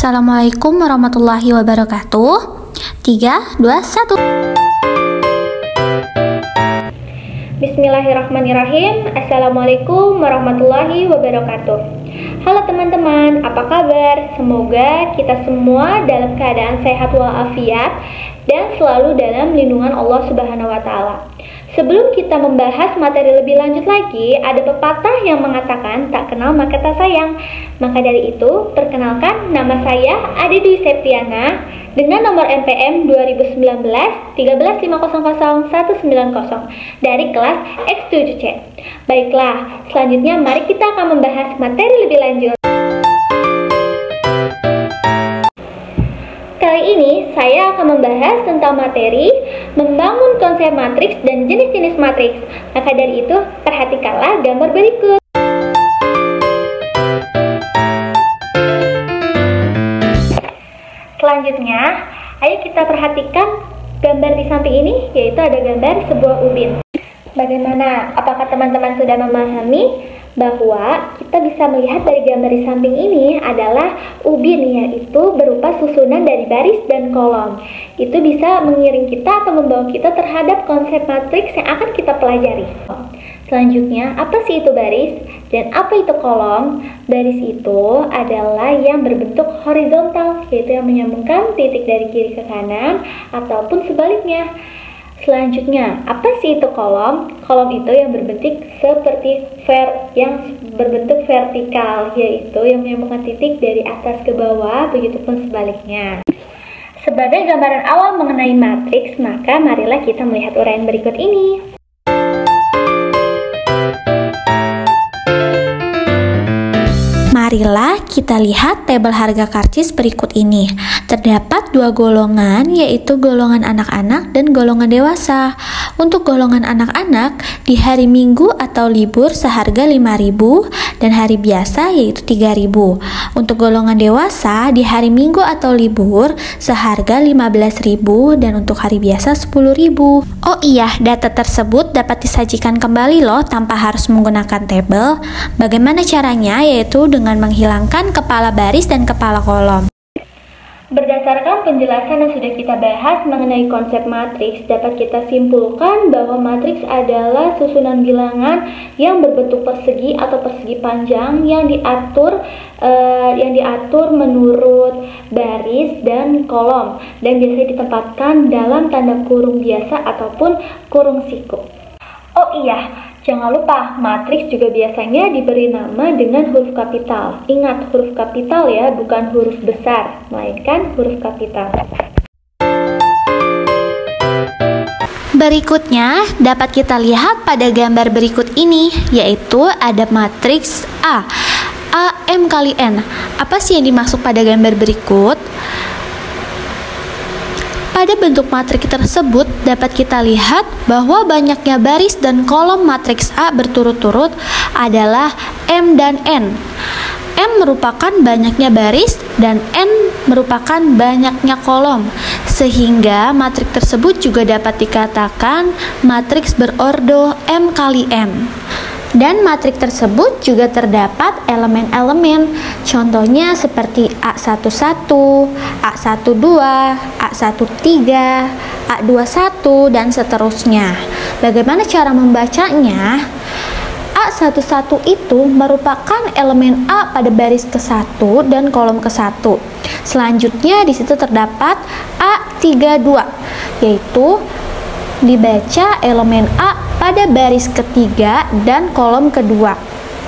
Assalamualaikum warahmatullahi wabarakatuh. 3, 2, 1. Bismillahirrahmanirrahim. Assalamualaikum warahmatullahi wabarakatuh. Halo teman-teman, apa kabar? Semoga kita semua dalam keadaan sehat walafiat dan selalu dalam lindungan Allah Subhanahu wa Ta'ala. Sebelum kita membahas materi lebih lanjut lagi, ada pepatah yang mengatakan tak kenal maka tak sayang. Maka dari itu, perkenalkan, nama saya Ade Dwi Septiana dengan nomor NPM 2019 13500 dari kelas X7C. Baiklah, selanjutnya mari kita akan membahas materi lebih lanjut. Kali ini saya akan membahas tentang materi membangun konsep matriks dan jenis-jenis matriks. Maka dari itu, perhatikanlah gambar berikut. Selanjutnya, ayo kita perhatikan gambar di samping ini, yaitu ada gambar sebuah ubin. Bagaimana? Apakah teman-teman sudah memahami bahwa kita bisa melihat dari gambar di samping ini adalah ubin, yaitu berupa susunan dari baris dan kolom. Itu bisa mengiring kita atau membawa kita terhadap konsep matriks yang akan kita pelajari. Selanjutnya, apa sih itu baris dan apa itu kolom? Baris itu adalah yang berbentuk horizontal, yaitu yang menyambungkan titik dari kiri ke kanan ataupun sebaliknya. Selanjutnya, apa sih itu kolom? Kolom itu yang berbentuk seperti berbentuk vertikal, yaitu yang menyambungkan titik dari atas ke bawah, begitupun sebaliknya. Sebagai gambaran awal mengenai matriks, maka marilah kita melihat uraian berikut ini. Marilah kita lihat tabel harga karcis berikut ini. Terdapat dua golongan, yaitu golongan anak-anak dan golongan dewasa. Untuk golongan anak-anak, di hari Minggu atau libur seharga 5.000 dan hari biasa yaitu 3.000. Untuk golongan dewasa, di hari Minggu atau libur seharga 15.000 dan untuk hari biasa 10.000. Oh iya, data tersebut dapat disajikan kembali loh tanpa harus menggunakan tabel. Bagaimana caranya? Yaitu dengan menghilangkan kepala baris dan kepala kolom. Berdasarkan penjelasan yang sudah kita bahas mengenai konsep matriks, dapat kita simpulkan bahwa matriks adalah susunan bilangan yang berbentuk persegi atau persegi panjang yang diatur menurut baris dan kolom, dan biasanya ditempatkan dalam tanda kurung biasa ataupun kurung siku. Oh iya, jangan lupa, matriks juga biasanya diberi nama dengan huruf kapital. Ingat, huruf kapital ya, bukan huruf besar, melainkan huruf kapital. Berikutnya, dapat kita lihat pada gambar berikut ini, yaitu ada matriks A. A M kali N. Apa sih yang dimaksud pada gambar berikut? Pada bentuk matriks tersebut dapat kita lihat bahwa banyaknya baris dan kolom matriks A berturut-turut adalah M dan N. M merupakan banyaknya baris dan N merupakan banyaknya kolom, sehingga matriks tersebut juga dapat dikatakan matriks berordo M kali N. Dan matriks tersebut juga terdapat elemen-elemen, contohnya seperti A11, A12, A13, A21, dan seterusnya. Bagaimana cara membacanya? A11 itu merupakan elemen A pada baris ke-1 dan kolom ke-1. Selanjutnya di situ terdapat A32, yaitu dibaca elemen A pada baris ketiga dan kolom kedua.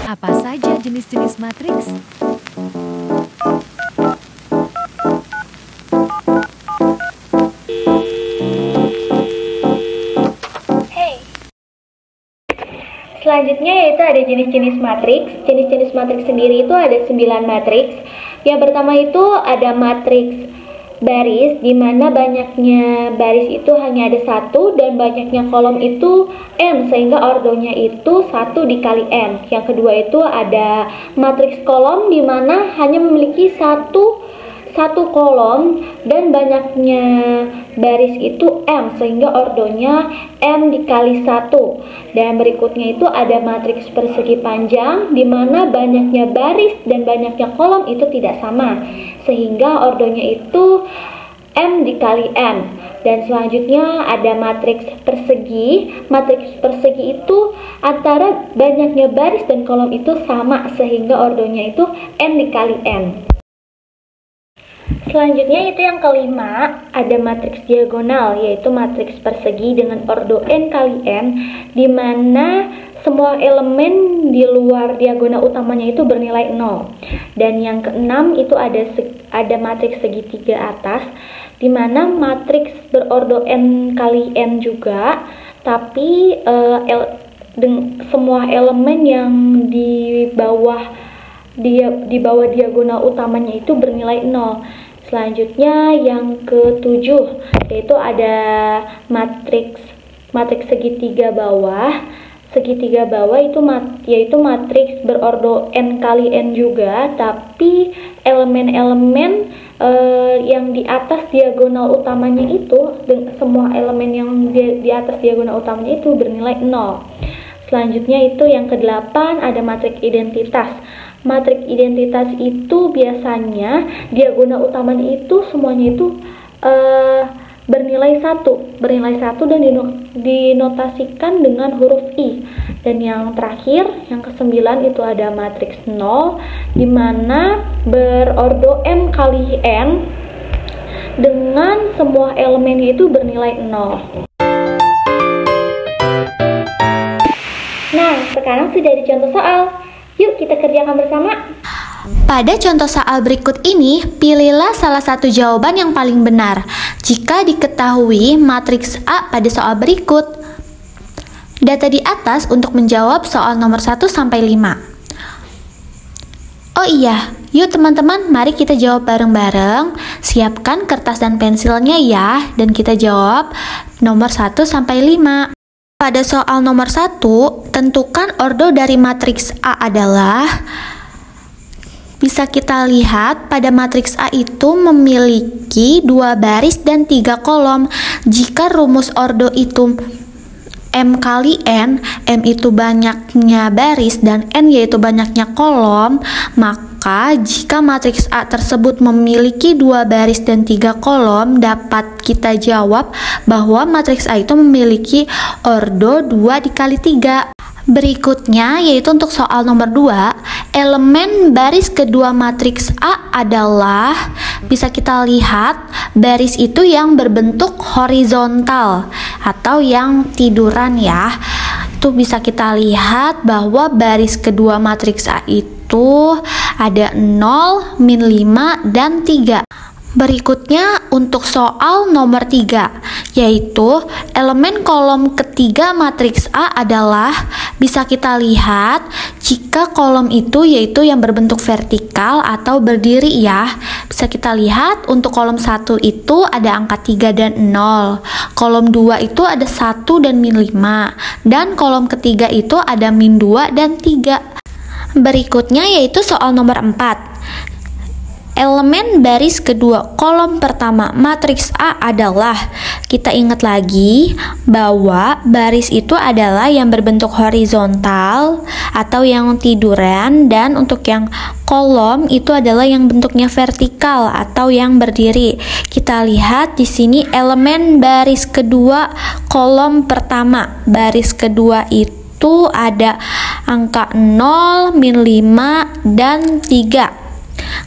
Apa saja jenis-jenis matriks? Selanjutnya yaitu ada jenis-jenis matriks. Jenis-jenis matriks sendiri itu ada 9 matriks. Yang pertama itu ada matriks baris, di mana banyaknya baris itu hanya ada 1 dan banyaknya kolom itu n, sehingga ordonya itu 1 dikali n. Yang kedua itu ada matriks kolom, di mana hanya memiliki satu satu kolom dan banyaknya baris itu M, sehingga ordonya M dikali 1. Dan berikutnya itu ada matriks persegi panjang di mana banyaknya baris dan banyaknya kolom itu tidak sama, sehingga ordonya itu M dikali N. Dan selanjutnya ada matriks persegi. Matriks persegi itu antara banyaknya baris dan kolom itu sama, sehingga ordonya itu N dikali N. Selanjutnya itu yang kelima, ada matriks diagonal, yaitu matriks persegi dengan ordo N kali N, di mana semua elemen di luar diagonal utamanya itu bernilai 0. Dan yang keenam itu ada matriks segitiga atas, di mana matriks berordo N kali N juga, tapi semua elemen yang di bawah diagonal utamanya itu bernilai 0. Selanjutnya yang ketujuh, yaitu ada matriks segitiga bawah. Segitiga bawah itu yaitu matriks berordo N kali N juga, tapi elemen-elemen yang di atas diagonal utamanya itu, semua elemen yang di atas diagonal utamanya itu bernilai 0. Selanjutnya itu yang kedelapan, ada matriks identitas. Matriks identitas itu biasanya diagonal utamanya itu semuanya itu bernilai 1 dan dinotasikan dengan huruf I. Dan yang terakhir, yang kesembilan itu ada matriks 0, di mana berordo M kali N dengan semua elemennya itu bernilai 0. Nah, sekarang sudah ada contoh soal. Yuk kita kerjakan bersama. Pada contoh soal berikut ini, pilihlah salah satu jawaban yang paling benar jika diketahui matriks A pada soal berikut. Data di atas untuk menjawab soal nomor 1 sampai 5. Oh iya, yuk teman-teman, mari kita jawab bareng-bareng. Siapkan kertas dan pensilnya ya, dan kita jawab nomor 1 sampai 5. Pada soal nomor 1, tentukan ordo dari matriks A adalah, bisa kita lihat pada matriks A itu memiliki 2 baris dan 3 kolom. Jika rumus ordo itu M kali N, M itu banyaknya baris dan N yaitu banyaknya kolom, maka jika matriks A tersebut memiliki 2 baris dan 3 kolom, dapat kita jawab bahwa matriks A itu memiliki ordo 2 dikali 3. Berikutnya yaitu untuk soal nomor 2, elemen baris kedua matriks A adalah, bisa kita lihat baris itu yang berbentuk horizontal atau yang tiduran ya. Itu bisa kita lihat bahwa baris kedua matriks A itu ada 0, min 5, dan 3. Berikutnya untuk soal nomor 3, yaitu elemen kolom ketiga matriks A adalah, bisa kita lihat jika kolom itu yaitu yang berbentuk vertikal atau berdiri ya. Bisa kita lihat untuk kolom 1 itu ada angka 3 dan 0, kolom 2 itu ada 1 dan min 5, dan kolom ketiga itu ada min 2 dan 3. Berikutnya yaitu soal nomor 4. Elemen baris kedua kolom pertama matriks A adalah, kita ingat lagi bahwa baris itu adalah yang berbentuk horizontal atau yang tiduran, dan untuk yang kolom itu adalah yang bentuknya vertikal atau yang berdiri. Kita lihat di sini elemen baris kedua kolom pertama. Baris kedua itu ada angka 0, min 5, dan 3.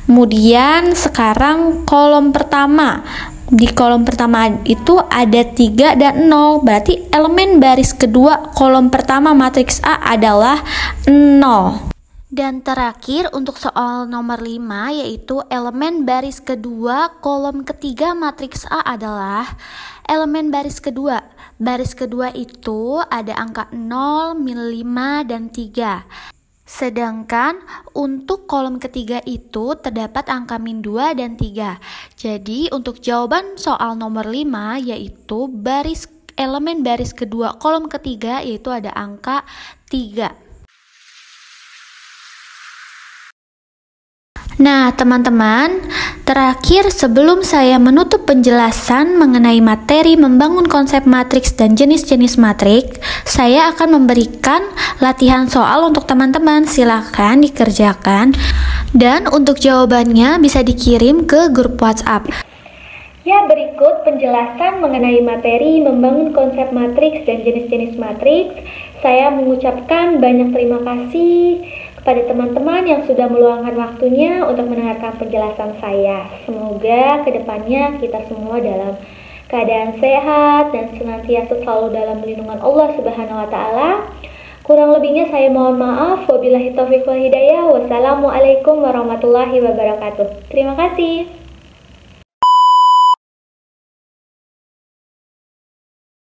Kemudian sekarang kolom pertama. Di kolom pertama itu ada 3 dan 0. Berarti elemen baris kedua kolom pertama matriks A adalah 0. Dan terakhir untuk soal nomor 5, yaitu elemen baris kedua kolom ketiga matriks A adalah elemen baris kedua. Baris kedua itu ada angka 0, min 5, dan 3. Sedangkan untuk kolom ketiga itu terdapat angka min 2 dan 3. Jadi untuk jawaban soal nomor 5 yaitu elemen baris kedua kolom ketiga yaitu ada angka 3. Nah, teman-teman, terakhir sebelum saya menutup penjelasan mengenai materi membangun konsep matriks dan jenis-jenis matriks, saya akan memberikan latihan soal untuk teman-teman. Silakan dikerjakan dan untuk jawabannya bisa dikirim ke grup WhatsApp. Ya, berikut penjelasan mengenai materi membangun konsep matriks dan jenis-jenis matriks. Saya mengucapkan banyak terima kasih kepada teman-teman yang sudah meluangkan waktunya untuk mendengarkan penjelasan saya. Semoga kedepannya kita semua dalam keadaan sehat dan senantiasa selalu dalam lindungan Allah Subhanahu wa Ta'ala. Kurang lebihnya saya mohon maaf. Wabillahi taufiq wal hidayah. Wassalamualaikum warahmatullahi wabarakatuh. Terima kasih.